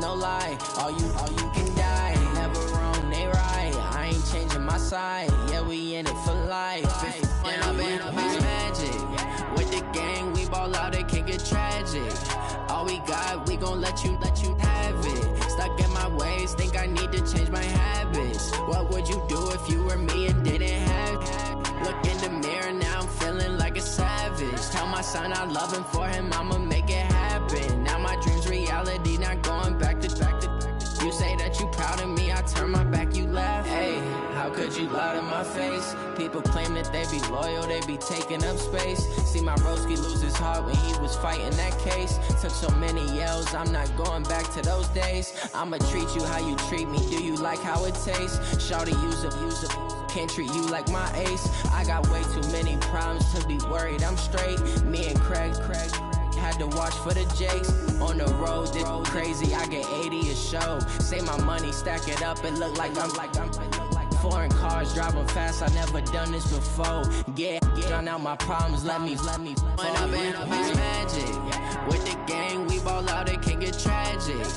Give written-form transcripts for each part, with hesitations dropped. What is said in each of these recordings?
no lie. All you can die. Never wrong, they right. I ain't changing my side. Yeah, we in it for life. When I've been magic. With the gang, we ball out, it can get tragic. All we got, we gon' let you have it. Stuck in my ways, think I need to change my habits. What would you do if you were me and didn't have it? Look in the mirror, now I'm feeling like a savage. Tell my son I love him, for him I'ma make it happen. Now my dream's reality, not going back to. You say that you proud of me, I turn my back, you laugh. Hey, how could you lie to my face? People claim that they be loyal, they be taking up space. See my broski lose his heart when he was fighting that case. Took so many yells, I'm not going back to those days. I'ma treat you how you treat me, do you like how it tastes? Shawty, use up, can't treat you like my ace. I got way too many problems to be worried, I'm straight. Me and Craig had to watch for the Jakes. On the road, this crazy, I get 80 a show. Say my money, stack it up, it look like I'm foreign cars, driving fast, I never done this before. Yeah, drown out my problems, let me When I've been magic. With the gang, we ball out, it can get tragic.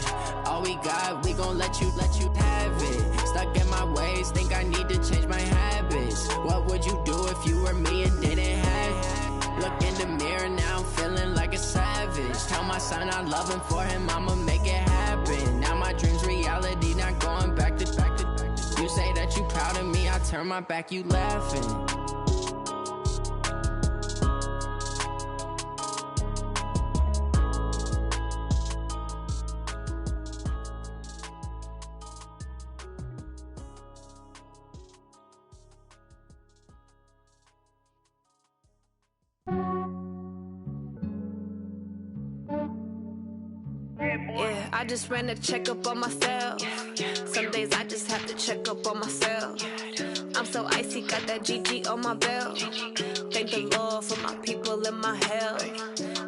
All we got, we gon' let you have it. Stuck in my ways, think I need to change my habits. What would you do if you were me and didn't have it? Look in the mirror, now I'm feeling like a savage. Tell my son I love him, for him I'ma make it happen. Now my dream's reality, not going back to. You say that you proud of me, I turn my back, you laughing. Yeah, I just ran a checkup on myself. Some days I just have to check up on myself. I'm so icy, got that GG on my belt. Thank the Lord for my people in my health.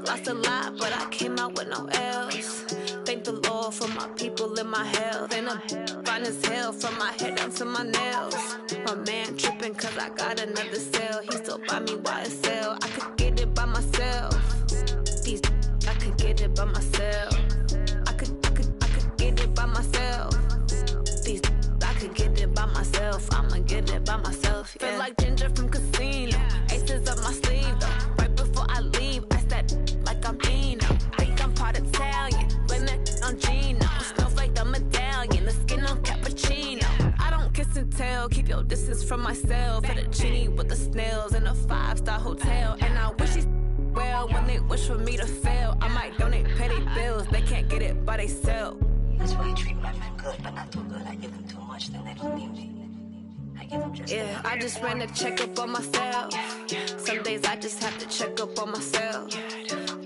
Lost a lot, but I came out with no L's. Thank the Lord for my people in my health. And I'm fine as hell from my head down to my nails. My man tripping cause I got another cell. He still buy me YSL. I could get it by myself. These I could get it by myself. I could get it by myself. These I could get it by myself. I'ma get it by myself. Yeah. Feel like Ginger from Casino. Aces up my sleeve though. Right before I leave, I said like I'm Dino. Think I'm part Italian. Blame that on Gino. Smells like the medallion. The skin on cappuccino. I don't kiss and tell. Keep your distance from myself. Fettuccine with the snails in a 5-star hotel. And I wish he's well when they wish for me to fail. I might donate petty bills. They can't get it by themselves. That's why I treat my men good, but not too good. I give them too much, then they don't need me. I give them just yeah, I just ran a checkup on myself. Some days I just have to check up on myself.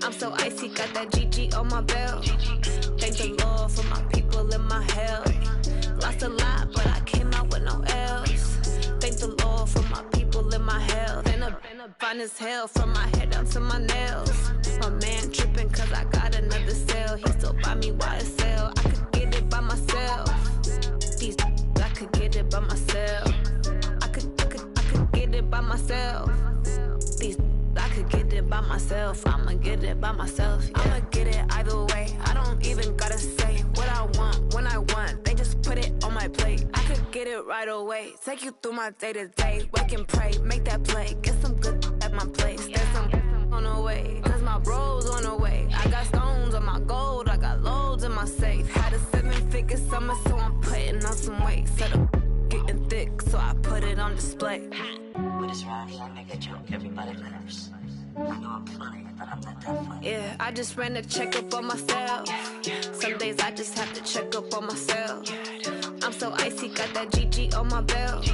I'm so icy, got that GG on my belt. Thank the Lord for my people in my health. Lost a lot, but I came out with no L's. Thank the Lord for my people in my health. And I'm fine as hell from my head down to my nails. My man tripping cause I got another cell. He still buy me YSL. I could get it by myself. These I could get it by myself. I could get it by myself. These I could get it by myself. I'ma get it by myself. Yeah. I'ma get it either way. I don't even gotta say what I want when I want. They just put it on my plate. I could get it right away. Take you through my day to day. Wake and pray, make that play. Get some good at my place. There's some on the way. Cause my bro's on the way. I got stones on my gold. I got loads in my safe. Had a 7-figure summer, so I'm putting on some weight. Set up getting thick, so I put it on display. With this round here, I make a joke, everybody laughs. I know I'm funny, but I'm not that funny. Yeah, I just ran a checkup on myself. Some days I just have to check up on myself. I'm so icy, got that GG on my belt.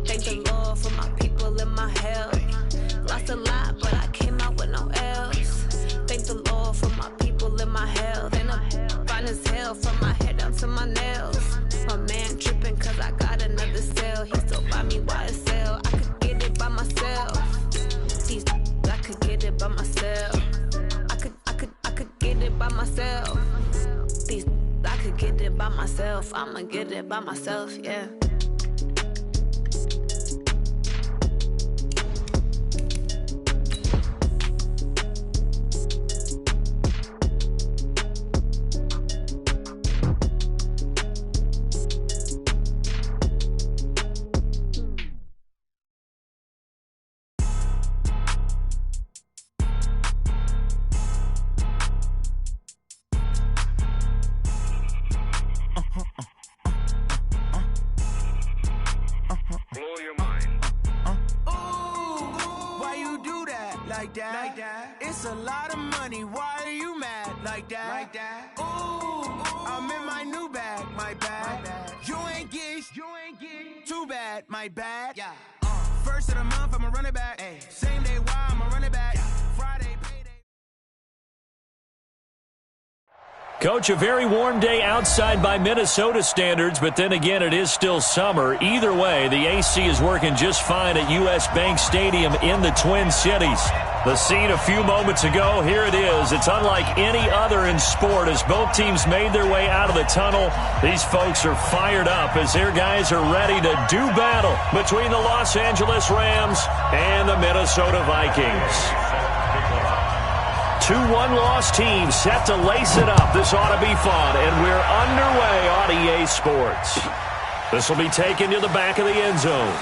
Thank the Lord for my people in my health. Lost a lot, but I came out with no L's. Thank the Lord for my people in my health. And I'm fine as hell from my head down to my nails. My man tripping cause I got another cell. He still buy me YSL. I could get it by myself. These I could get it by myself. I could get it by myself. These I could get it by myself. I'ma get it by myself, yeah. like that. It's a lot of money, why are you mad like that? Ooh, I'm in my new bag, my bad. You ain't get too bad, my bad. Yeah. First of the month, I'ma run it back. Same day, why I'ma run it back. Friday, payday. Coach, a very warm day outside by Minnesota standards, but then again, it is still summer. Either way, the AC is working just fine at U.S. Bank Stadium in the Twin Cities. The scene a few moments ago, here it is. It's unlike any other in sport as both teams made their way out of the tunnel. These folks are fired up as their guys are ready to do battle between the Los Angeles Rams and the Minnesota Vikings. 2 one-loss teams set to lace it up. This ought to be fun, and we're underway on EA Sports. This will be taken to the back of the end zone.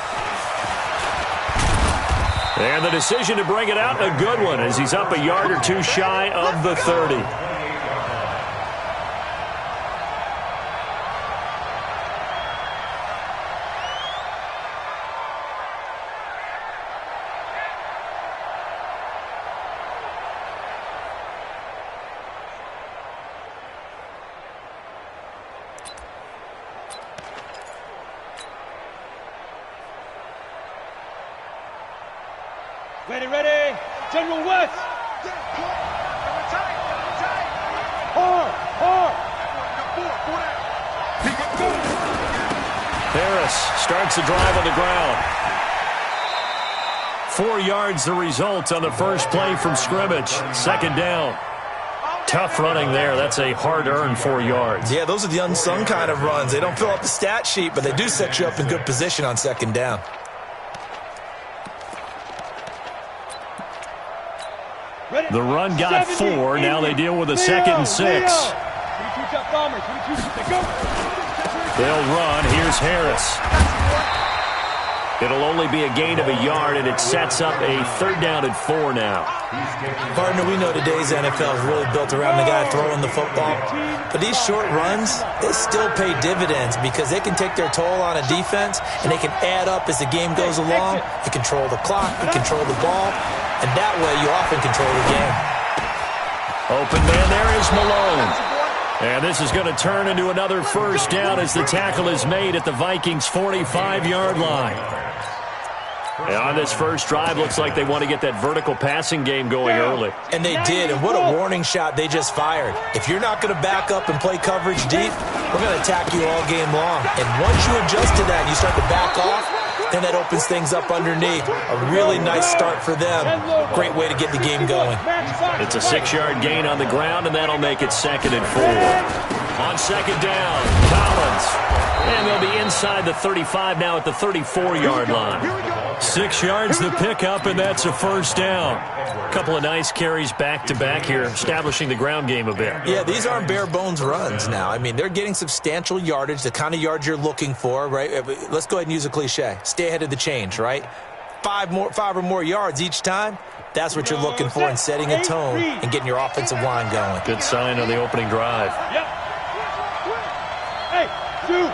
And the decision to bring it out, a good one, as he's up a yard or two shy of the 30. Ready. General West. Hard. Harris starts the drive on the ground. 4 yards the result on the first play from scrimmage. Second down. Tough running there. That's a hard-earned 4 yards. Yeah, those are the unsung kind of runs. They don't fill up the stat sheet, but they do set you up in good position on second down. The run got 4. Now they deal with a 2nd and 6. They'll run. Here's Harris. It'll only be a gain of a yard, and it sets up a 3rd down and 4 now. Partner, we know today's NFL is really built around the guy throwing the football. But these short runs, they still pay dividends because they can take their toll on a defense, and they can add up as the game goes along. You control the clock, you control the ball, and that way you often control the game. Open man, there is Malone. And this is going to turn into another 1st down as the tackle is made at the Vikings' 45-yard line. And on this first drive, looks like they want to get that vertical passing game going early. And they did, and what a warning shot they just fired. If you're not going to back up and play coverage deep, we're going to attack you all game long. And once you adjust to that and you start to back off, then that opens things up underneath. A really nice start for them. Great way to get the game going. It's a 6-yard gain on the ground, and that'll make it 2nd and 4. On second down, Collins. And they'll be inside the 35 now at the 34-yard line. 6 yards the pickup, and that's a 1st down. A couple of nice carries back-to-back here, establishing the ground game a bit. Yeah, these aren't bare-bones runs now. I mean, they're getting substantial yardage, the kind of yards you're looking for, right? Let's go ahead and use a cliche. Stay ahead of the change, right? 5 or more yards each time. That's what you're looking for in setting a tone and getting your offensive line going. Good sign on the opening drive. Yep. Hey, 2.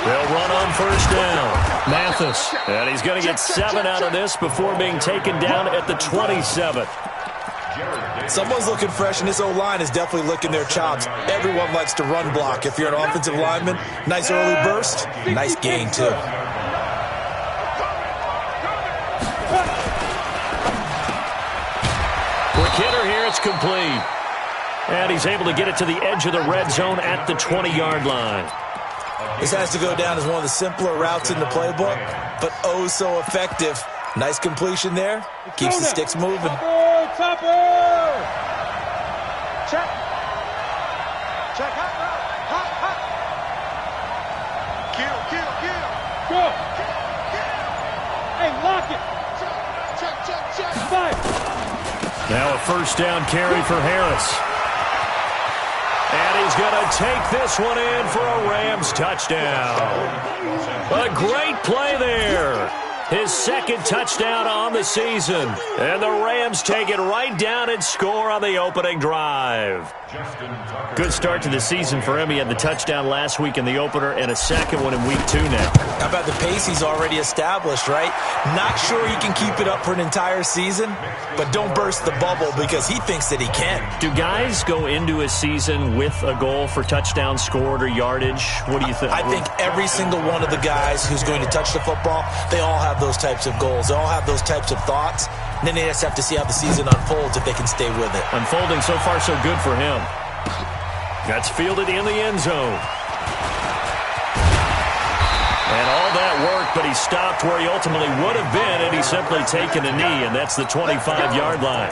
They'll run on 1st down. Mathis. And he's going to get 7 out of this before being taken down at the 27. Someone's looking fresh, and this O-line is definitely licking their chops. Everyone likes to run block. If you're an offensive lineman, nice early burst, nice gain, too. Quick hitter here, it's complete. And he's able to get it to the edge of the red zone at the 20-yard line. This has to go down as one of the simpler routes in the playbook, but oh so effective. Nice completion there. Keeps the sticks moving. Topper! Check. Hot. Kill. Go. Hey, lock it. Check. 5. Now a 1st down carry for Harris. And he's going to take this one in for a Rams touchdown. A great play there. His 2nd touchdown on the season. And the Rams take it right down and score on the opening drive. Good start to the season for him. He had the touchdown last week in the opener and a second one in week 2 now. How about the pace he's already established, right? Not sure he can keep it up for an entire season, but don't burst the bubble because he thinks that he can. Do guys go into a season with a goal for touchdown scored or yardage? What do you think? I think every single one of the guys who's going to touch the football, they all have those types of goals. They all have those types of thoughts. And then they just have to see how the season unfolds if they can stay with it. Unfolding so far so good for him. That's fielded in the end zone. And all that work, but he stopped where he ultimately would have been had he simply taken a knee, and that's the 25-yard line.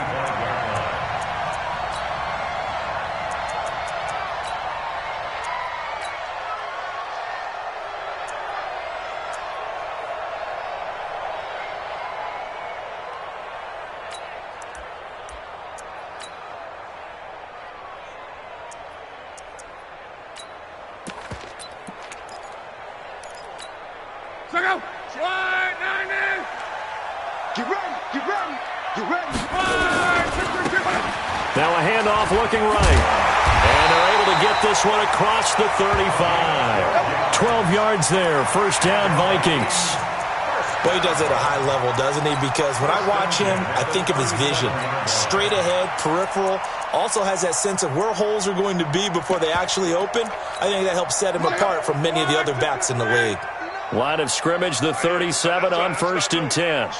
Now a handoff looking right. And they're able to get this one across the 35. 12 yards there. First down, Vikings. Well, he does it at a high level, doesn't he? Because when I watch him, I think of his vision. Straight ahead, peripheral. Also has that sense of where holes are going to be before they actually open. I think that helps set him apart from many of the other backs in the league. Line of scrimmage, the 37 on 1st and 10.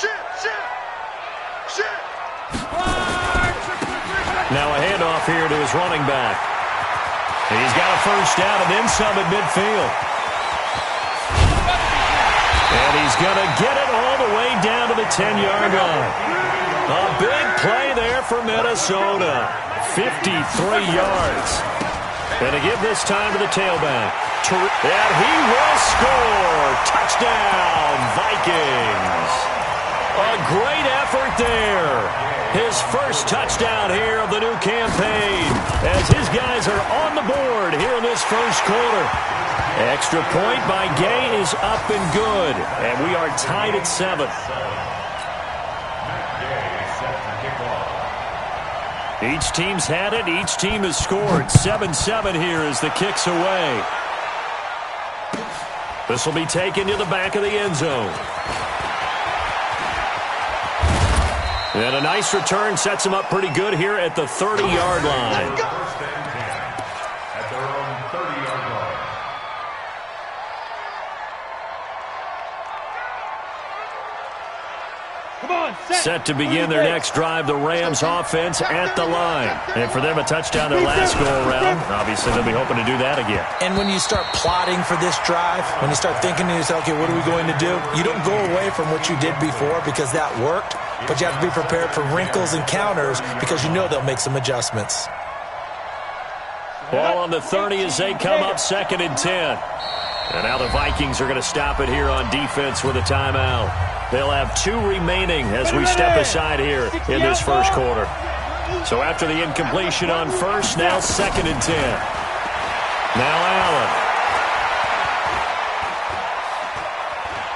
Now a handoff here to his running back. And he's got a first down and then some at midfield. And he's going to get it all the way down to the 10-yard line. A big play there for Minnesota. 53 yards. And to give this time to the tailback. And he will score. Touchdown, Vikings. A great effort there. His first touchdown here of the new campaign as his guys are on the board here in this first quarter. Extra point by Gay is up and good. And we are tied at 7. Each team's had it. Each team has scored. 7-7 here as the kick's away. This will be taken to the back of the end zone. And a nice return sets him up pretty good here at the 30-yard line. At their own 30-yard line. Come on, set to begin their next drive, the Rams offense at the line. And for them, a touchdown their last go-around. Obviously, they'll be hoping to do that again. And when you start plotting for this drive, when you start thinking to yourself, okay, what are we going to do? You don't go away from what you did before because that worked, but you have to be prepared for wrinkles and counters because you know they'll make some adjustments. Ball on the 30 as they come up 2nd and 10. And now the Vikings are going to stop it here on defense with a timeout. They'll have 2 remaining as we step aside here in this first quarter. So after the incompletion on first, now 2nd and 10. Now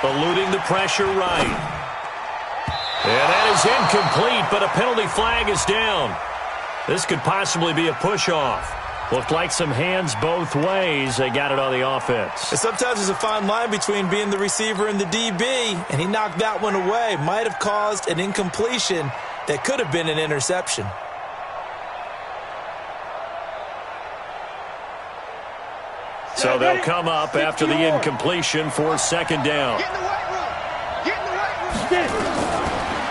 Allen. Eluding the pressure right. And that is incomplete, but a penalty flag is down. This could possibly be a push-off. Looked like some hands both ways. They got it on the offense. And sometimes there's a fine line between being the receiver and the DB, and he knocked that one away. Might have caused an incompletion that could have been an interception. So they'll come up after the incompletion for 2nd down.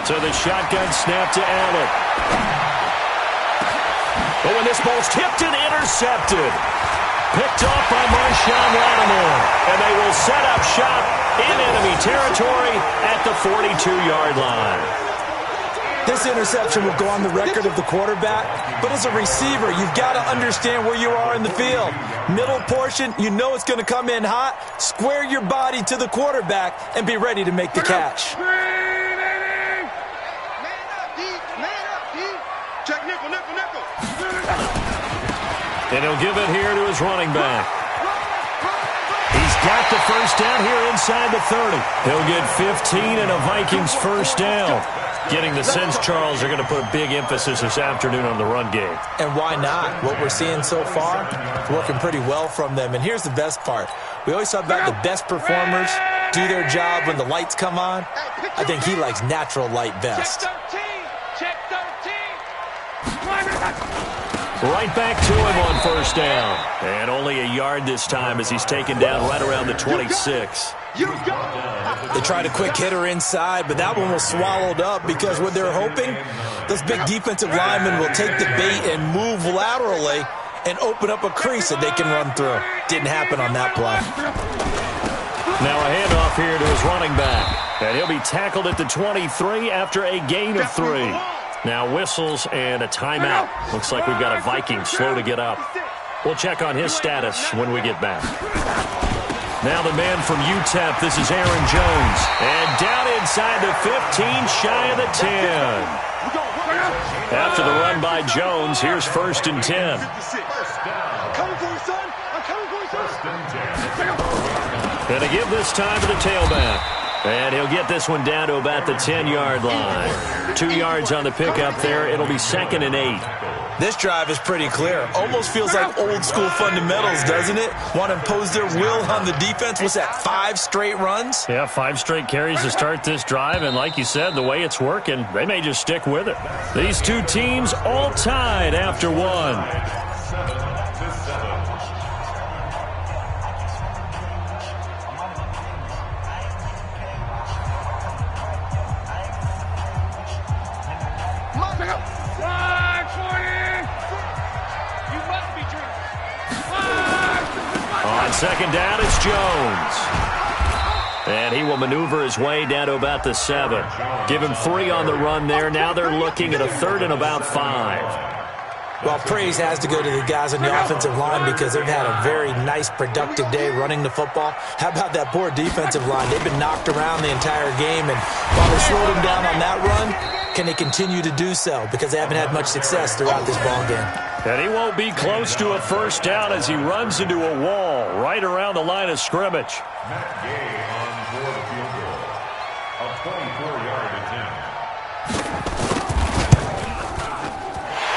So the shotgun snap to Allen. But when this ball's tipped and intercepted, picked off by Marshawn Lattimore, and they will set up shop in enemy territory at the 42-yard line. This interception will go on the record of the quarterback, but as a receiver, you've got to understand where you are in the field. Middle portion, you know it's going to come in hot. Square your body to the quarterback and be ready to make the catch. And he'll give it here to his running back. He's got the first down here inside the 30. He'll get 15 and a Vikings first down. Getting the sense, Charles, they're going to put a big emphasis this afternoon on the run game. And why not? What we're seeing so far, it's working pretty well from them. And here's the best part. We always talk about the best performers do their job when the lights come on. I think he likes natural light best. Check 13. Right back to him on first down. And only a yard this time as he's taken down right around the 26. They tried a quick hitter inside, but that one was swallowed up because what they're hoping, those big defensive linemen will take the bait and move laterally and open up a crease that they can run through. Didn't happen on that play. Now a handoff here to his running back. And he'll be tackled at the 23 after a gain of 3. Now whistles and a timeout. Looks like we've got a Viking slow to get up. We'll check on his status when we get back. Now the man from UTEP, this is Aaron Jones. And down inside the 15, shy of the 10. After the run by Jones, here's 1st and 10. And to give this time to the tailback. And he'll get this one down to about the 10-yard line. 2 yards on the pickup there. It'll be 2nd and 8. This drive is pretty clear. Almost feels like old-school fundamentals, doesn't it? Want to impose their will on the defense. What's that, 5 straight runs? Yeah, 5 straight carries to start this drive. And like you said, the way it's working, they may just stick with it. These two teams all tied after 1. On 2nd down, it's Jones. And he will maneuver his way down to about the 7. Give him 3 on the run there. Now they're looking at a 3rd and about 5. Well, praise has to go to the guys on the offensive line because they've had a very nice, productive day running the football. How about that poor defensive line? They've been knocked around the entire game, and while they slowed them down on that run, can they continue to do so? Because they haven't had much success throughout this ball game. And he won't be close to a first down as he runs into a wall right around the line of scrimmage. Matt Gay on for the field goal. A 24-yard attempt.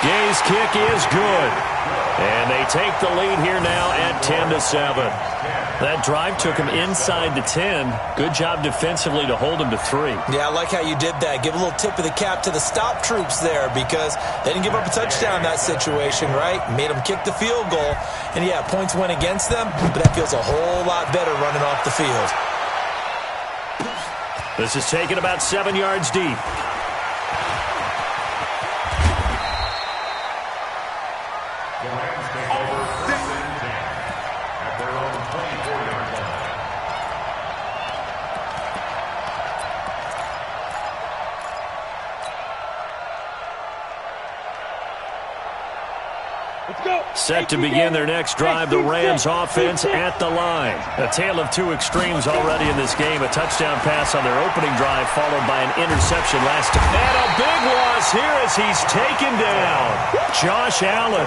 Gay's kick is good. And they take the lead here now at 10-7. That drive took him inside the 10. Good job defensively to hold him to 3. Yeah, I like how you did that. Give a little tip of the cap to the stop troops there because they didn't give up a touchdown in that situation, right? Made them kick the field goal. And, yeah, points went against them, but that feels a whole lot better running off the field. This is taken about 7 yards deep. Set to begin their next drive, the Rams offense at the line. A tale of 2 extremes already in this game. A touchdown pass on their opening drive followed by an interception last time. And a big loss here as he's taken down. Josh Allen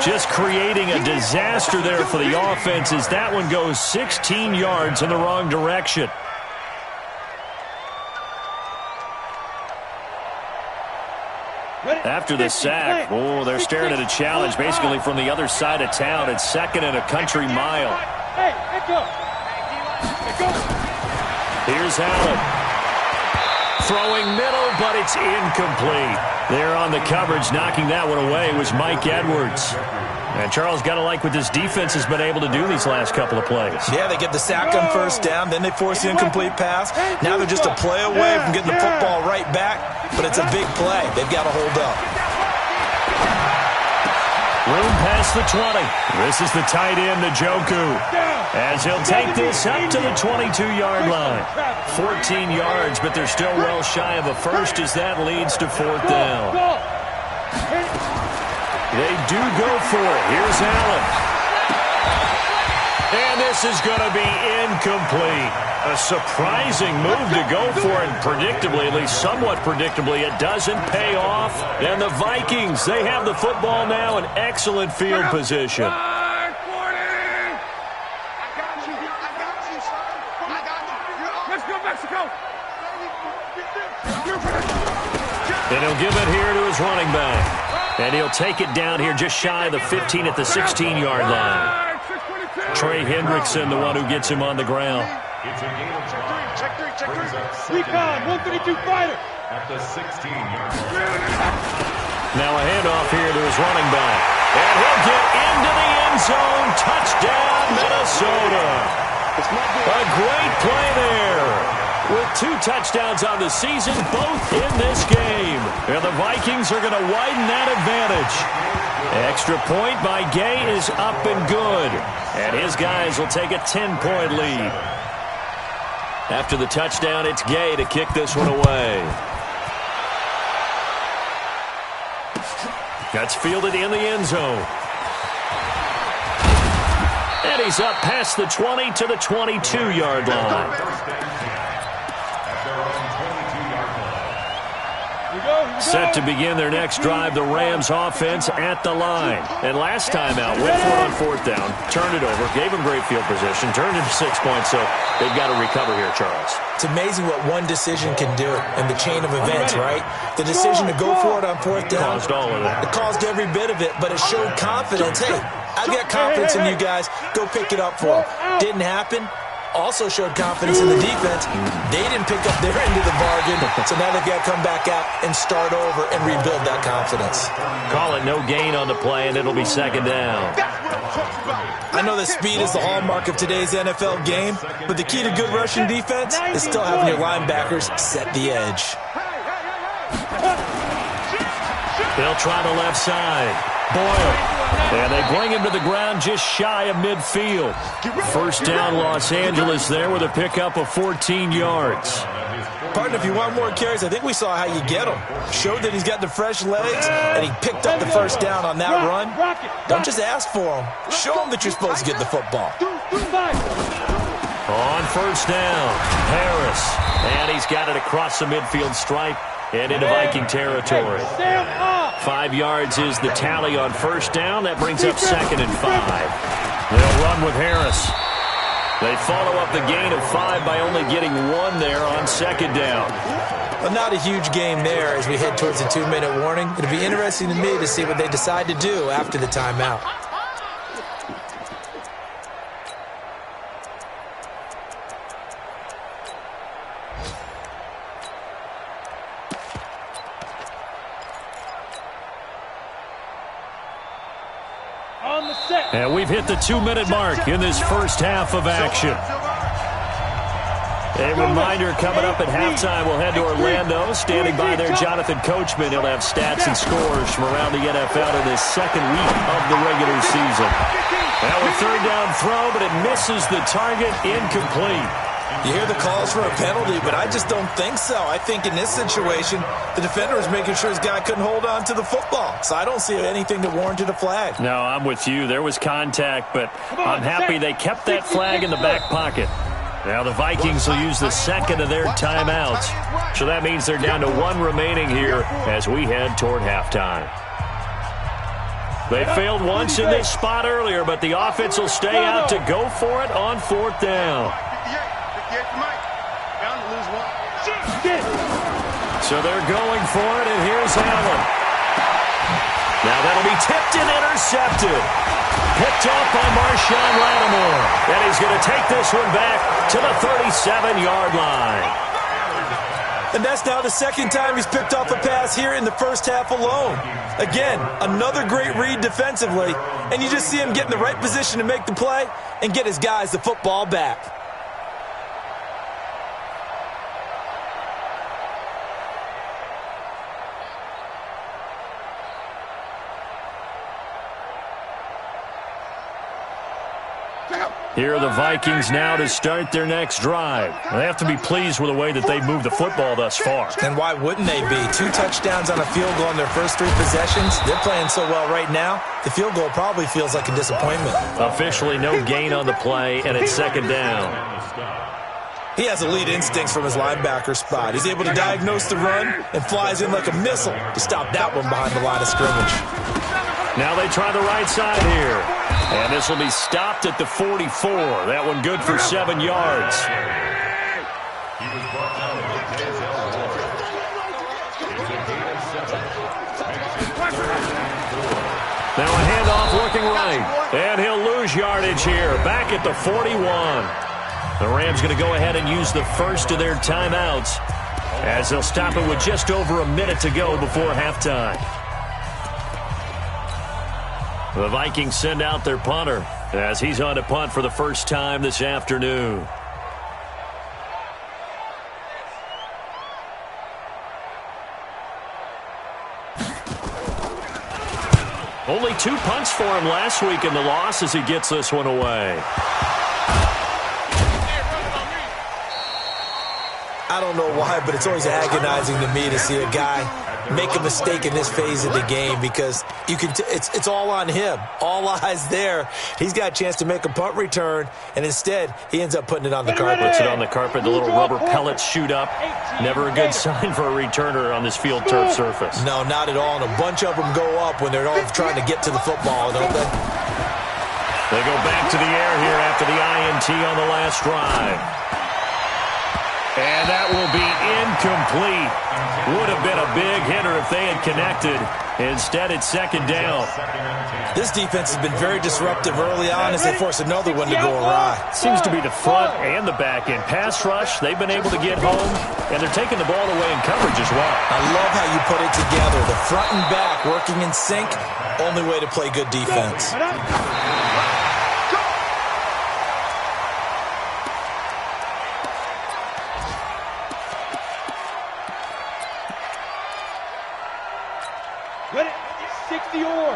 just creating a disaster there for the offense as that one goes 16 yards in the wrong direction. After the sack, oh, they're staring at a challenge basically from the other side of town. It's 2nd and a country mile. Here's Allen. Throwing middle, but it's incomplete. There on the coverage, knocking that one away was Mike Edwards. And Charles, got to like what this defense has been able to do these last couple of plays. Yeah, they get the sack on first down, then they force the incomplete pass. Now they're just a play away from getting the football right back, but it's a big play. They've got to hold up. Room past the 20. This is the tight end, Njoku, as he'll take this up to the 22-yard line. 14 yards, but they're still well shy of a first as that leads to 4th down. They do go for it. Here's Allen. And this is going to be incomplete. A surprising move to go for it. Predictably, at least somewhat predictably, it doesn't pay off. And the Vikings, they have the football now in excellent field position. And he'll give it here to his running back. And he'll take it down here just shy of the 15 at the 16-yard line. Trey Hendrickson, the one who gets him on the ground. It's a gain of 5. Check three. Recon, 132 fighter. At the 16-yard line. Now a handoff here to his running back. And he'll get into the end zone. Touchdown, Minnesota. A great play there. With 2 touchdowns on the season, both in this game. And the Vikings are going to widen that advantage. Extra point by Gay is up and good. And his guys will take a 10-point lead. After the touchdown, it's Gay to kick this one away. That's fielded in the end zone. And he's up past the 20 to the 22-yard line. Set to begin their next drive, the Rams offense at the line. And last time out, went for it on 4th down, turned it over, gave them great field position, turned into 6 points, so they've got to recover here, Charles. It's amazing what one decision can do in the chain of events, right? The decision to go for it on 4th down. Caused all of that. It caused every bit of it, but it showed confidence. Hey, I've got confidence in you guys. Go pick it up for them. Didn't happen. Also showed confidence in the defense. They didn't pick up their end of the bargain, so now they've got to come back out and start over and rebuild that confidence. Call it no gain on the play, and it'll be 2nd down. I know that speed is the hallmark of today's NFL game, but the key to good rushing defense is still having your linebackers set the edge. They'll try the left side. Boyle. And they bring him to the ground just shy of midfield. 1st down, Los Angeles there with a pickup of 14 yards. Partner, if you want more carries, I think we saw how you get him. Showed that he's got the fresh legs, and he picked up the 1st down on that run. Don't just ask for him. Show him that you're supposed to get the football. On 1st down, Harris. And he's got it across the midfield stripe and into Viking territory. 5 yards is the tally on 1st down. That brings up 2nd and 5. They'll run with Harris. They follow up the gain of 5 by only getting 1 there on 2nd down. Well, not a huge game there as we head towards the 2-minute warning. It'll be interesting to me to see what they decide to do after the timeout. And we've hit the 2-minute mark in this first half of action. A reminder coming up at halftime, we'll head to Orlando. Standing by there, Jonathan Coachman. He'll have stats and scores from around the NFL in his 2nd week of the regular season. Now a 3rd down throw, but it misses the target, incomplete. You hear the calls for a penalty, but I just don't think so. I think in this situation, the defender was making sure his guy couldn't hold on to the football. So I don't see anything that warranted a flag. No, I'm with you. There was contact, but I'm happy they kept that flag in the back pocket. Now the Vikings will use the 2nd of their timeouts. So that means they're down to 1 remaining here as we head toward halftime. They failed once in this spot earlier, but the offense will stay out to go for it on 4th down. So they're going for it, and here's Allen. Now that'll be tipped and intercepted. Picked off by Marshawn Lattimore. And he's going to take this one back to the 37-yard line. And that's now the 2nd time he's picked off a pass here in the first half alone. Again, another great read defensively. And you just see him get in the right position to make the play and get his guys the football back. Here are the Vikings now to start their next drive. They have to be pleased with the way that they've moved the football thus far. And why wouldn't they be? 2 touchdowns on a field goal in their first 3 possessions. They're playing so well right now, the field goal probably feels like a disappointment. Officially no gain on the play, and it's 2nd down. He has elite instincts from his linebacker spot. He's able to diagnose the run and flies in like a missile to stop that one behind the line of scrimmage. Now they try the right side here. And this will be stopped at the 44. That one good for 7 yards. He was brought down with Now a handoff looking right. And he'll lose yardage here. Back at the 41. The Rams going to go ahead and use the first of their timeouts as they'll stop it with just over a minute to go before halftime. The Vikings send out their punter as he's on to punt for the first time this afternoon. Only 2 punts for him last week in the loss as he gets this one away. I don't know why, but it's always agonizing to me to see a guy make a mistake in this phase of the game because you can it's all on him. All eyes there. He's got a chance to make a punt return, and instead he ends up putting it on the carpet. Puts it on the carpet. The little rubber pellets shoot up. Never a good sign for a returner on this field turf surface. No, not at all. And a bunch of them go up when they're all trying to get to the football, don't they? They go back to the air here after the INT on the last drive. And that will be incomplete. Would have been a big hitter if they had connected. Instead, it's second down. This defense has been very disruptive early on as they force another one to go awry. Seems to be the front and the back end. Pass rush, they've been able to get home, and they're taking the ball away in coverage as well. I love how you put it together. The front and back working in sync, only way to play good defense. Ready? 60 or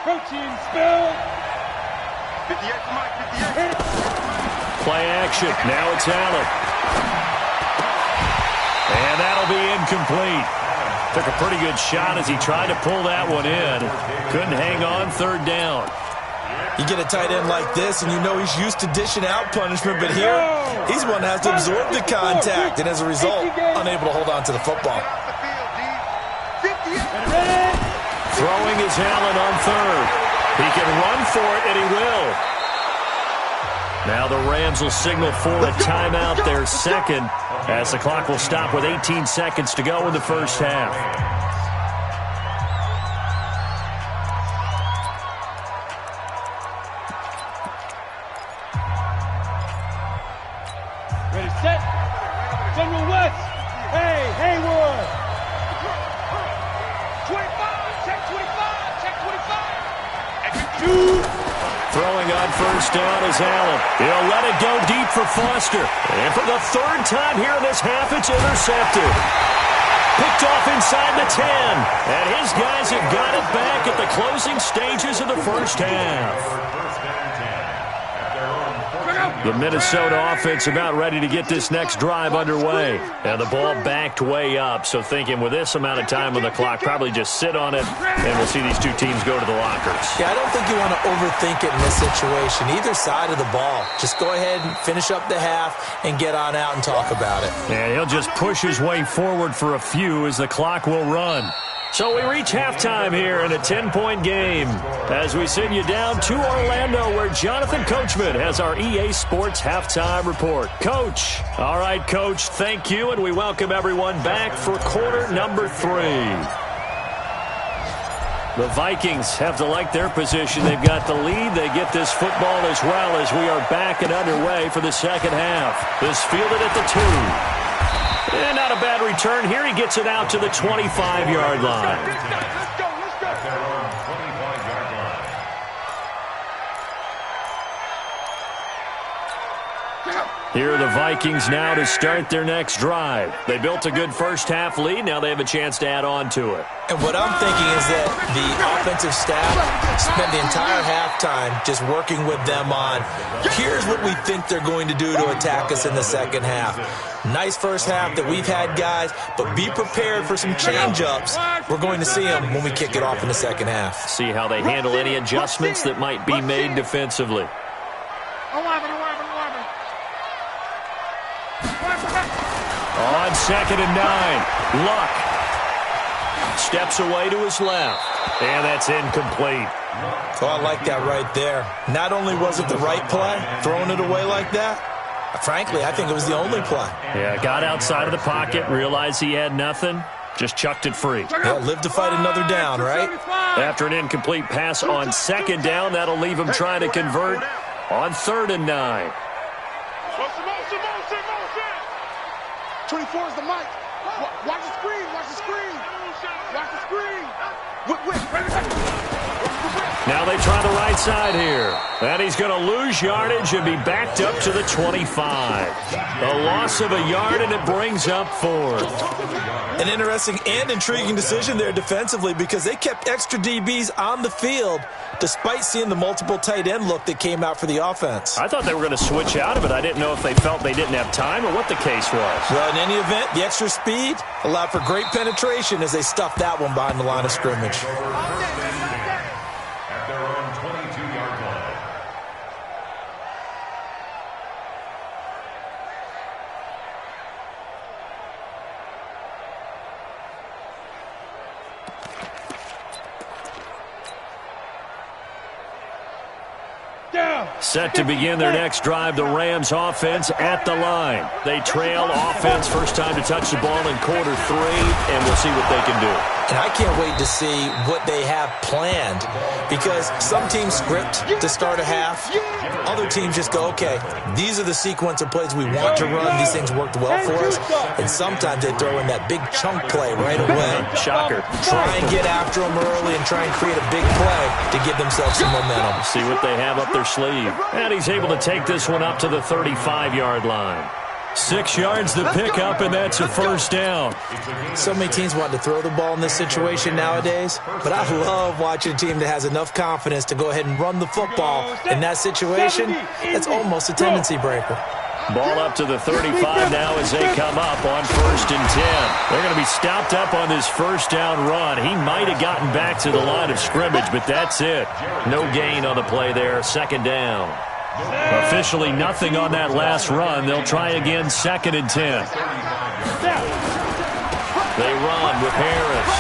protein spell. 58 to Mike, 58. Play action. Now it's Allen. And that'll be incomplete. Took a pretty good shot as he tried to pull that one in. Couldn't hang on, third down. You get a tight end like this, and you know he's used to dishing out punishment, but here, he's one that has to absorb the contact, and as a result, unable to hold on to the football. Throwing is Allen on third. He can run for it, and he will. Now the Rams will signal for a timeout, their second, as the clock will stop with 18 seconds to go in the first half. Ready, set. General West. Hey, Haywood. 25, check 25, check 25. Throwing on first down is Allen. He'll let it go deep for Foster. And for the third time here in this half, it's intercepted. Picked off inside the 10. And his guys have got it back at the closing stages of the first half. The Minnesota offense about ready to get this next drive underway. And the ball backed way up, so thinking with this amount of time on the clock, probably just sit on it, and we'll see these two teams go to the lockers. Yeah, I don't think you want to overthink it in this situation. Either side of the ball. Just go ahead and finish up the half and get on out and talk about it. And he'll just push his way forward for a few as the clock will run. So we reach halftime here in a 10-point game as we send you down to Orlando where Jonathan Coachman has our EA Sports halftime report. Coach. All right, Coach, thank you, and we welcome everyone back for quarter number 3. The Vikings have to like their position. They've got the lead. They get this football as well as we are back and underway for the second half. This fielded at the 2. And not a bad return here. He gets it out to the 25-yard line. Let's go. Here are the Vikings now to start their next drive. They built a good first-half lead. Now they have a chance to add on to it. And what I'm thinking is that the offensive staff spent the entire halftime just working with them on, here's what we think they're going to do to attack us in the second half. Nice first half that we've had, guys, but be prepared for some change-ups. We're going to see them when we kick it off in the second half. See how they handle any adjustments that might be made defensively. On 2nd and 9, Luck steps away to his left, and that's incomplete. Oh, I like that right there. Not only was it the right play, throwing it away like that, frankly, I think it was the only play. Yeah, got outside of the pocket, realized he had nothing, Just chucked it free. Yeah, live to fight another down, right? After an incomplete pass on second down, that'll leave him trying to convert on 3rd and 9. 24 is the mic. Watch the screen. Watch the screen. Watch the screen. Now they try the right side here. And he's going to lose yardage and be backed up to the 25. A loss of a yard, and it brings up 4th. An interesting and intriguing decision there defensively because they kept extra DBs on the field despite seeing the multiple tight end look that came out for the offense. I thought they were going to switch out of it. I didn't know if they felt they didn't have time or what the case was. Well, in any event, the extra speed allowed for great penetration as they stuffed that one behind the line of scrimmage. At their own 22-yard line. Set to begin their next drive, the Rams offense at the line. They trail offense, first time to touch the ball in quarter 3, and we'll see what they can do. And I can't wait to see what they have planned because some teams script to start a half. Other teams just go, okay, these are the sequence of plays we want to run. These things worked well for us. And sometimes they throw in that big chunk play right away. Shocker. Try and get after them early and try and create a big play to give themselves some momentum. See what they have up their sleeve. And he's able to take this one up to the 35-yard line. 6 yards to pick up, and that's a first down. So many teams want to throw the ball in this situation nowadays, but I love watching a team that has enough confidence to go ahead and run the football in that situation. That's almost a tendency breaker. Ball up to the 35 now as they come up on 1st and 10. They're going to be stopped up on this first down run. He might have gotten back to the line of scrimmage, but that's it. No gain on the play there, 2nd down. Officially nothing on that last run. They'll try again, 2nd and 10. They run with Harris.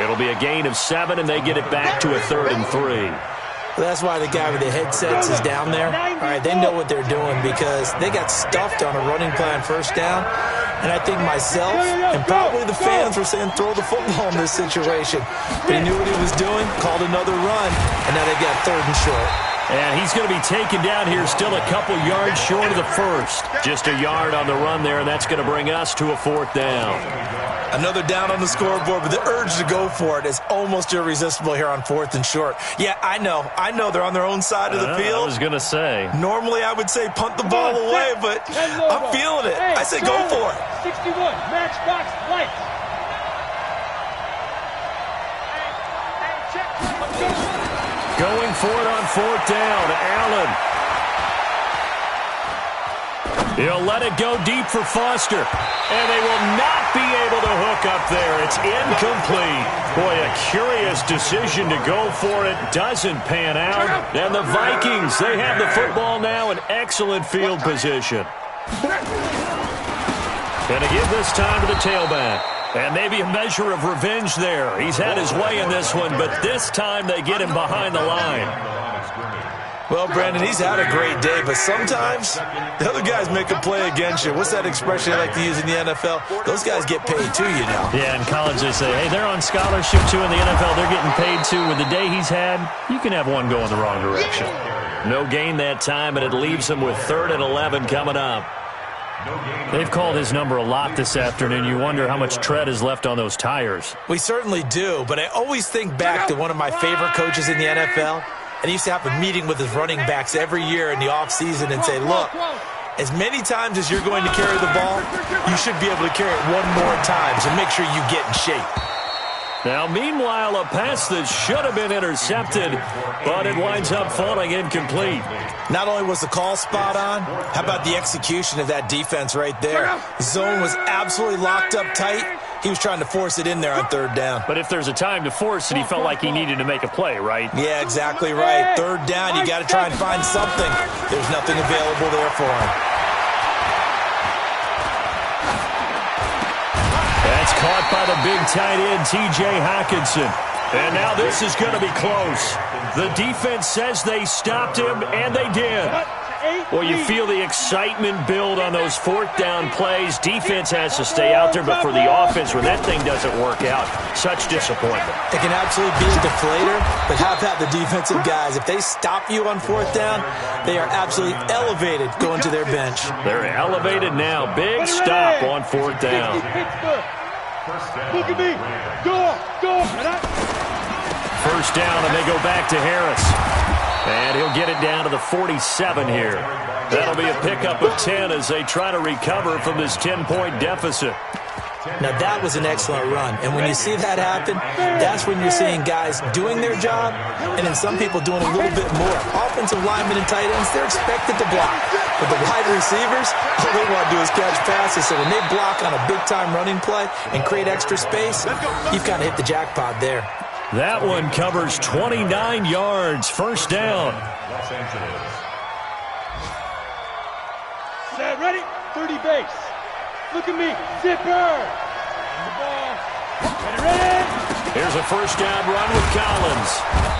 It'll be a gain of 7, and they get it back to a 3rd and 3. Well, that's why the guy with the headsets is down there. All right, they know what they're doing because they got stuffed on a running play on first down. And I think myself and probably the fans were saying throw the football in this situation. But he knew what he was doing, called another run, and now they've got 3rd and short. And he's going to be taken down here still a couple yards short of the first. Just a yard on the run there, and that's going to bring us to a 4th down. Another down on the scoreboard, but the urge to go for it is almost irresistible here on 4th and short. Yeah, I know they're on their own side of the field. I was going to say. Normally I would say punt the ball away, but I'm feeling it. I say go for it. 61, matchbox lights. Going for it on 4th down, Allen. He'll let it go deep for Foster. And they will not be able to hook up there. It's incomplete. Boy, a curious decision to go for it. Doesn't pan out. And the Vikings, they have the football now in excellent field position. And to give this time to the tailback. And maybe a measure of revenge there. He's had his way in this one, but this time they get him behind the line. Well, Brandon, he's had a great day, but sometimes the other guys make a play against you. What's that expression I like to use in the NFL? Those guys get paid too, you know. Yeah, in college they say, hey, they're on scholarship too. In the NFL, they're getting paid too. With the day he's had, you can have one go in the wrong direction. No gain that time, and it leaves him with 3rd and 11 coming up. They've called his number a lot this afternoon. You wonder how much tread is left on those tires. We certainly do, but I always think back to one of my favorite coaches in the NFL. And he used to have a meeting with his running backs every year in the offseason and say, look, as many times as you're going to carry the ball, you should be able to carry it one more time, so make sure you get in shape. Now, meanwhile, a pass that should have been intercepted, but it winds up falling incomplete. Not only was the call spot on, how about the execution of that defense right there? The zone was absolutely locked up tight. He was trying to force it in there on 3rd down. But if there's a time to force it, he felt like he needed to make a play, right? Yeah, exactly right. 3rd down, you got to try and find something. There's nothing available there for him. That's caught by the big tight end, T.J. Hockenson. And now this is going to be close. The defense says they stopped him, and they did. Well, you feel the excitement build on those fourth down plays. Defense has to stay out there, but for the offense, when that thing doesn't work out, such disappointment. It can absolutely be a deflator, but how about the defensive guys? If they stop you on fourth down, they are absolutely elevated going to their bench. They're elevated now. Big stop on fourth down. Look at me. Go. First down, and they go back to Harris. And he'll get it down to the 47 here. That'll be a pickup of 10 as they try to recover from this 10-point deficit. Now, that was an excellent run. And when you see that happen, that's when you're seeing guys doing their job and then some people doing a little bit more. Offensive linemen and tight ends, they're expected to block. But the wide receivers, all they want to do is catch passes. So when they block on a big-time running play and create extra space, you've kind of hit the jackpot there. That one covers 29 yards. First down. Los Angeles. Set, ready? 30 base. Look at me. Zipper. The ball. Ready? Here's a first down run with Collins.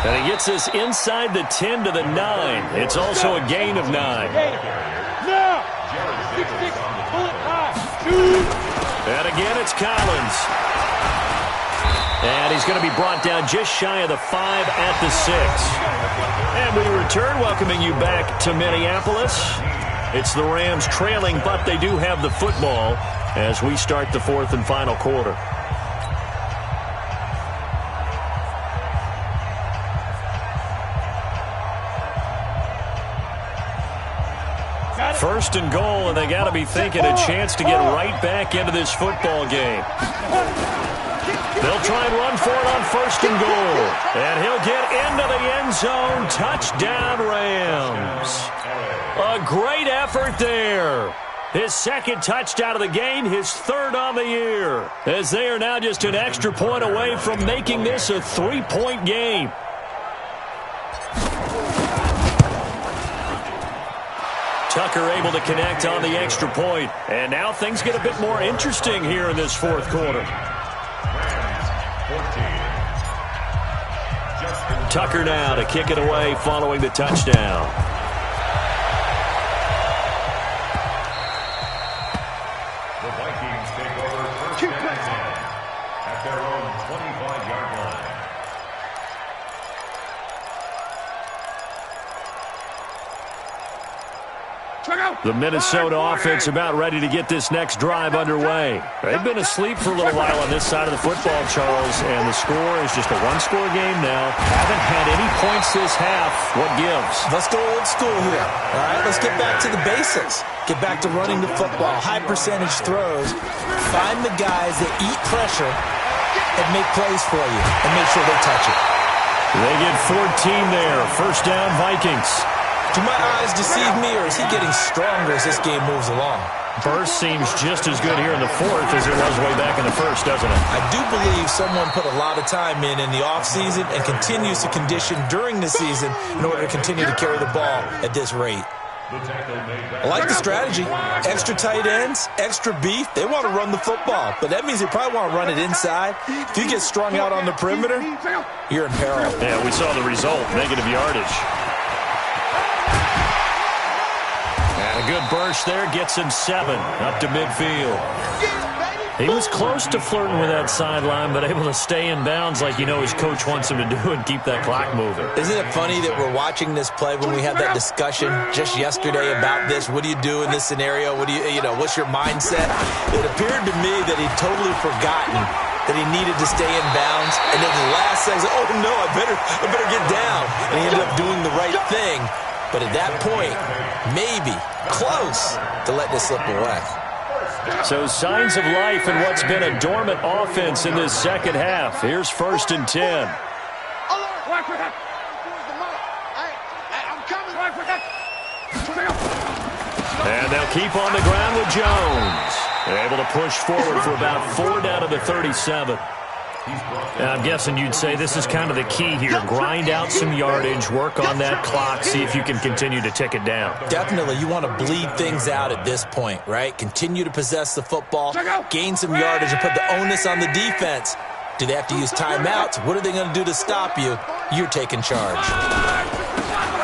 And he gets us inside the 10 to the 9. It's also a gain of 9. Now. 6-6. Bullet high. 2. And again, it's Collins. And he's going to be brought down just shy of the 5 at the 6. And we return, welcoming you back to Minneapolis. It's the Rams trailing, but they do have the football as we start the fourth and final quarter. First and goal, and they got to be thinking a chance to get right back into this football game. They'll try and run for it on first and goal. And he'll get into the end zone. Touchdown, Rams. A great effort there. His second touchdown of the game, his third on the year. As they are now just an extra point away from making this a 3-point game. Tucker able to connect on the extra point. And now things get a bit more interesting here in this fourth quarter. Tucker now to kick it away following the touchdown. The Vikings take over first and 10 at their own 25-yard line. The Minnesota offense about ready to get this next drive underway. They've been asleep for a little while on this side of the football, Charles, and the score is just a one-score game now. Haven't had any points this half. What gives? Let's go old school here. All right, let's get back to the basics. Get back to running the football, high-percentage throws. Find the guys that eat pressure and make plays for you and make sure they touch it. They get 14 there. First down, Vikings. Do my eyes deceive me, or is he getting stronger as this game moves along? Burst seems just as good here in the fourth as it was way back in the first, doesn't it? I do believe someone put a lot of time in the offseason and continues to condition during the season in order to continue to carry the ball at this rate. I like the strategy. Extra tight ends, extra beef. They want to run the football, but that means they probably want to run it inside. If you get strung out on the perimeter, you're in peril. Yeah, we saw the result, negative yardage. And a good burst there gets him 7 up to midfield. He was close to flirting with that sideline, but able to stay in bounds like you know his coach wants him to do and keep that clock moving. Isn't it funny that we're watching this play when we had that discussion just yesterday about this? What do you do in this scenario? What do you know, what's your mindset? It appeared to me that he'd totally forgotten that he needed to stay in bounds. And then the last second, oh no, I better get down. And he ended up doing the right thing. But at that point, maybe close to let this slip away. So signs of life in what's been a dormant offense in this second half. Here's first and 10. And they'll keep on the ground with Jones. They're able to push forward for about 4 down to the 37. And I'm guessing you'd say this is kind of the key here. Grind out some yardage, work on that clock, see if you can continue to tick it down. Definitely. You want to bleed things out at this point, right? Continue to possess the football, gain some yardage, and put the onus on the defense. Do they have to use timeouts? What are they going to do to stop you? You're taking charge.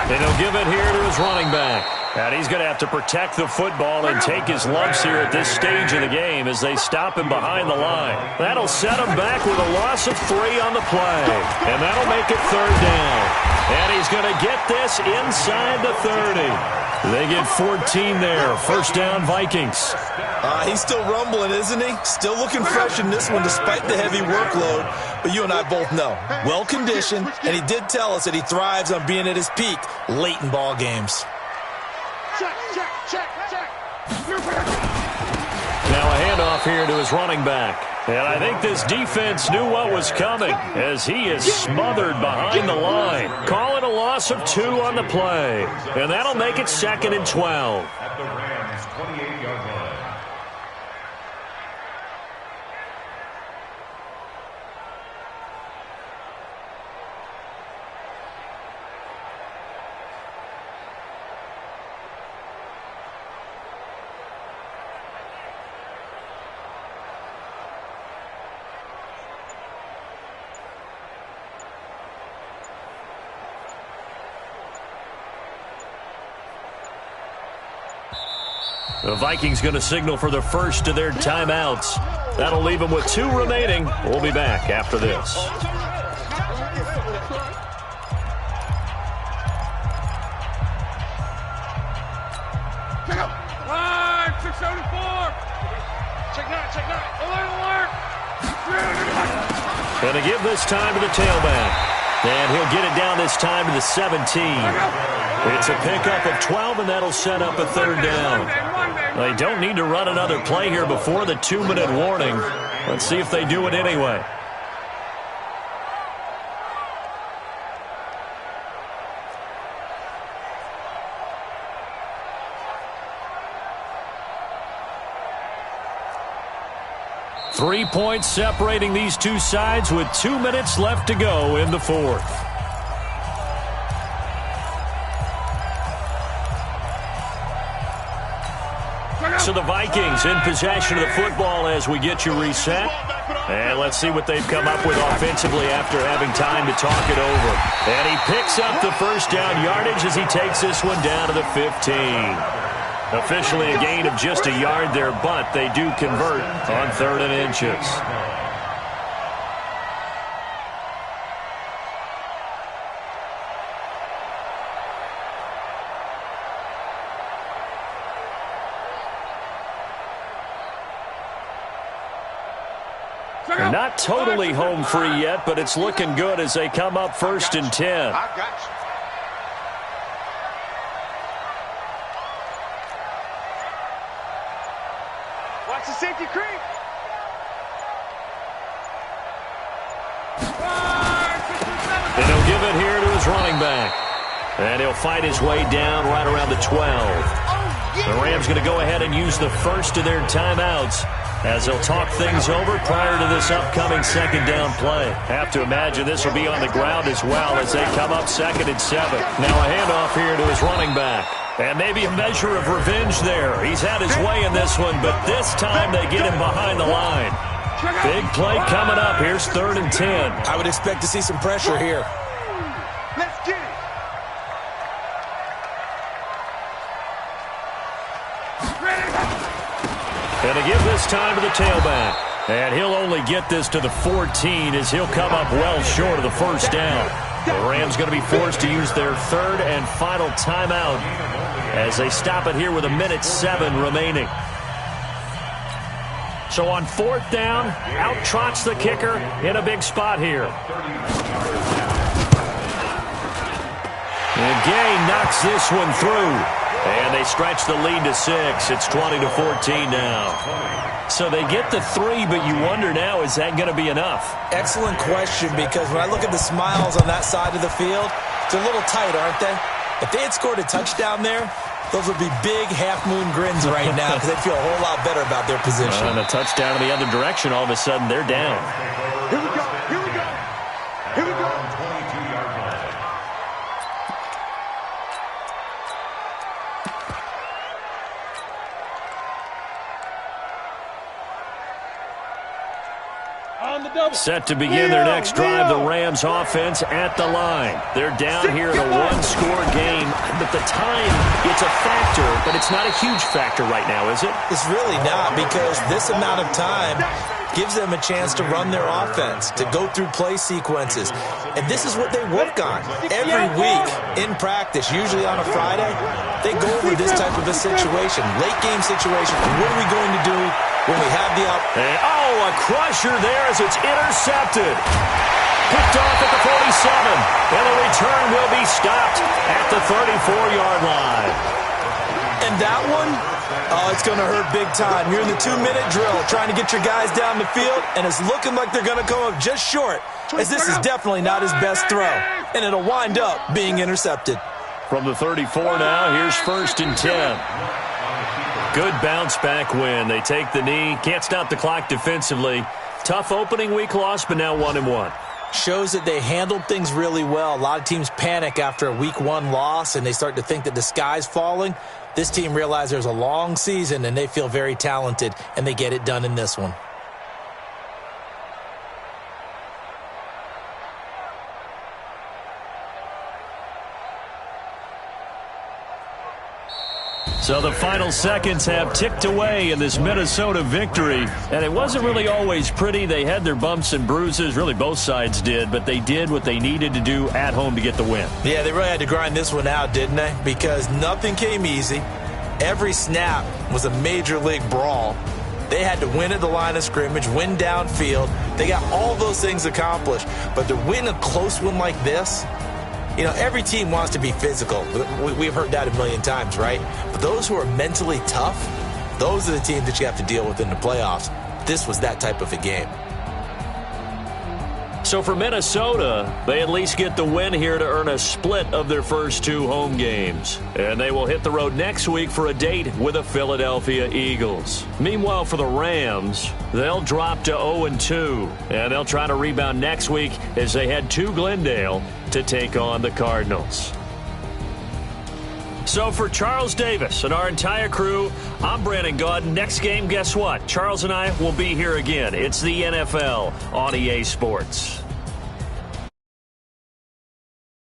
And he'll give it here to his running back. And he's going to have to protect the football and take his lumps here at this stage of the game as they stop him behind the line. That'll set him back with a loss of 3 on the play. And that'll make it 3rd down. And he's going to get this inside the 30. They get 14 there. 1st down, Vikings. He's still rumbling, isn't he? Still looking fresh in this one despite the heavy workload. But you and I both know, well-conditioned, and he did tell us that he thrives on being at his peak late in ball games. Now a handoff here to his running back. And I think this defense knew what was coming as he is smothered behind the line. Call it a loss of 2 on the play. And that'll make it 2nd and 12. At the Rams' 28-yard line. The Vikings going to signal for the first of their timeouts. That'll leave them with 2 remaining. We'll be back after this. Line, 674. Check 9. Alert. Going to give this time to the tailback. And he'll get it down this time to the 17. It's a pickup of 12, and that'll set up a 3rd down. They don't need to run another play here before the 2-minute warning. Let's see if they do it anyway. Three points separating these two sides with 2 minutes left to go in the 4th. So the Vikings in possession of the football as we get you reset. And let's see what they've come up with offensively after having time to talk it over. And he picks up the 1st down yardage as he takes this one down to the 15. Officially a gain of just a yard there, but they do convert on 3rd and inches. They're not totally home free yet, but it's looking good as they come up 1st and 10. I got you. Watch the safety creep. And he'll give it here to his running back. And he'll fight his way down right around the 12. The Rams going to go ahead and use the first of their timeouts as they'll talk things over prior to this upcoming 2nd down play. Have to imagine this will be on the ground as well as they come up 2nd and 7. Now a handoff here to his running back. And maybe a measure of revenge there. He's had his way in this one, but this time they get him behind the line. Big play coming up. Here's 3rd and 10. I would expect to see some pressure here. Let's get it. And to give this time to the tailback. And he'll only get this to the 14 as he'll come up well short of the 1st down. The Rams going to be forced to use their 3rd and final timeout as they stop it here with 1:07 remaining. So on 4th down, out trots the kicker in a big spot here. And Gay knocks this one through. And they stretch the lead to 6. It's 20-14 now. So they get the 3, but you wonder now, is that going to be enough? Excellent question, because when I look at the smiles on that side of the field, it's a little tight, aren't they? If they had scored a touchdown there, those would be big half-moon grins right now because they'd feel a whole lot better about their position. And a touchdown in the other direction, all of a sudden they're down. Here we go. Here we go. Here we go. 22-yard line. On the Set to begin their next drive, the Rams offense at the line. They're down here in a one-score game, but the time, it's a factor, but it's not a huge factor right now, is it? It's really not, because this amount of time gives them a chance to run their offense, to go through play sequences. And this is what they work on every week in practice, usually on a Friday. They go over this type of a situation, late game situation. What are we going to do when we have the opportunity? Oh, a crusher there as it's intercepted. Picked off at the 47, and the return will be stopped at the 34-yard line. And that one, oh, it's going to hurt big time. You're in the 2-minute drill trying to get your guys down the field, and it's looking like they're going to come up just short, as this is definitely not his best throw, and it'll wind up being intercepted. From the 34 now, here's 1st and 10. Good bounce-back win. They take the knee. Can't stop the clock defensively. Tough opening week loss, but now 1-1. Shows that they handled things really well. A lot of teams panic after a week 1 loss, and they start to think that the sky's falling. This team realized there's a long season, and they feel very talented, and they get it done in this one. So the final seconds have ticked away in this Minnesota victory. And it wasn't really always pretty. They had their bumps and bruises. Really, both sides did. But they did what they needed to do at home to get the win. Yeah, they really had to grind this one out, didn't they? Because nothing came easy. Every snap was a major league brawl. They had to win at the line of scrimmage, win downfield. They got all those things accomplished. But to win a close one like this, you know, every team wants to be physical. We've heard that a million times, right? But those who are mentally tough, those are the teams that you have to deal with in the playoffs. This was that type of a game. So for Minnesota, they at least get the win here to earn a split of their first 2 home games. And they will hit the road next week for a date with the Philadelphia Eagles. Meanwhile, for the Rams, they'll drop to 0-2. And they'll try to rebound next week as they head to Glendale to take on the Cardinals. So for Charles Davis and our entire crew, I'm Brandon Gaudin. Next game, guess what? Charles and I will be here again. It's the NFL on EA Sports.